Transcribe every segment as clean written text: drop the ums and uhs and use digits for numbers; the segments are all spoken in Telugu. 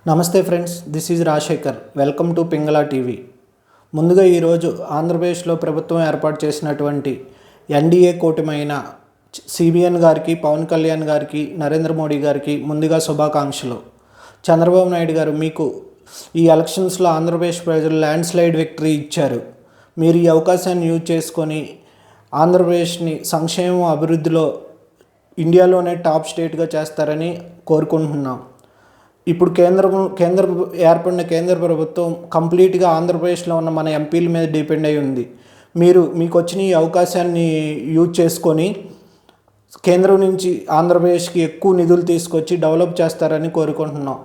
నమస్తే friends, this is Rajasekhar. Welcome to Pingala TV. ముందుగా ఈరోజు ఆంధ్రప్రదేశ్లో ప్రభుత్వం ఏర్పాటు చేసినటువంటి ఎన్డీఏ కూటమైన సిబిఎన్ గారికి, పవన్ కళ్యాణ్ గారికి, నరేంద్ర మోడీ గారికి ముందుగా శుభాకాంక్షలు. చంద్రబాబు నాయుడు గారు మీకు ఈ ఎలక్షన్స్లో ఆంధ్రప్రదేశ్ ప్రజలు ల్యాండ్ స్లైడ్ విక్టరీ ఇచ్చారు. మీరు ఈ అవకాశాన్ని యూజ్ చేసుకొని ఆంధ్రప్రదేశ్ని సంక్షేమం అభివృద్ధిలో ఇండియాలోనే టాప్ స్టేట్గా చేస్తారని కోరుకుంటున్నాం. ఇప్పుడు ఏర్పడిన కేంద్ర ప్రభుత్వం కంప్లీట్గా ఆంధ్రప్రదేశ్లో ఉన్న మన ఎంపీల మీద డిపెండ్ అయి ఉంది. మీకు వచ్చిన ఈ అవకాశాన్ని యూజ్ చేసుకొని కేంద్రం నుంచి ఆంధ్రప్రదేశ్కి ఎక్కువ నిధులు తీసుకొచ్చి డెవలప్ చేస్తారని కోరుకుంటున్నాం.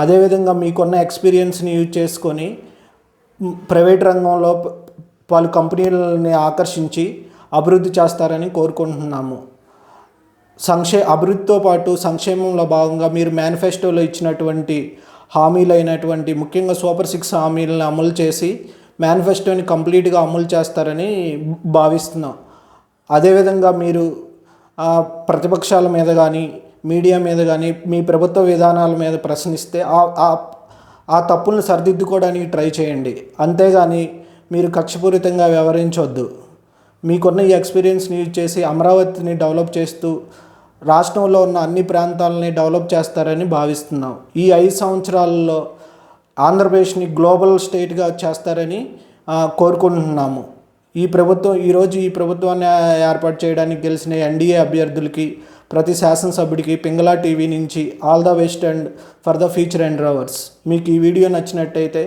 అదేవిధంగా మీకున్న ఎక్స్పీరియన్స్ని యూజ్ చేసుకొని ప్రైవేట్ రంగంలో పలు కంపెనీలని ఆకర్షించి అభివృద్ధి చేస్తారని కోరుకుంటున్నాము. అభివృద్ధితో పాటు సంక్షేమంలో భాగంగా మీరు మేనిఫెస్టోలో ఇచ్చినటువంటి హామీలైనటువంటి ముఖ్యంగా సూపర్ 6 హామీలను అమలు చేసి మేనిఫెస్టోని కంప్లీట్గా అమలు చేస్తారని భావిస్తున్నాం. అదేవిధంగా మీరు ప్రతిపక్షాల మీద కానీ, మీడియా మీద కానీ, మీ ప్రభుత్వ విధానాల మీద ప్రశ్నిస్తే ఆ తప్పులను సరిదిద్దుకోవడానికి ట్రై చేయండి. అంతేగాని మీరు కక్షపూరితంగా వ్యవహరించవద్దు. మీకున్న ఈ ఎక్స్పీరియన్స్ని యూజ్ చేసి అమరావతిని డెవలప్ చేస్తూ రాష్ట్రంలో ఉన్న అన్ని ప్రాంతాలని డెవలప్ చేస్తారని భావిస్తున్నాం. ఈ 5 సంవత్సరాలలో ఆంధ్రప్రదేశ్ని గ్లోబల్ స్టేట్గా చేస్తారని కోరుకుంటున్నాము. ఈ ప్రభుత్వాన్ని ఏర్పాటు చేయడానికి గెలిచిన ఎన్డీఏ అభ్యర్థులకి, ప్రతి శాసనసభ్యుడికి పింగళ టీవీ నుంచి all the best and for the future endeavours. మీకు ఈ వీడియో నచ్చినట్టయితే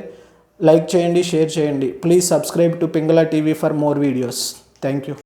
లైక్ చేయండి, షేర్ చేయండి. Please subscribe to Pingala TV for more videos. Thank you.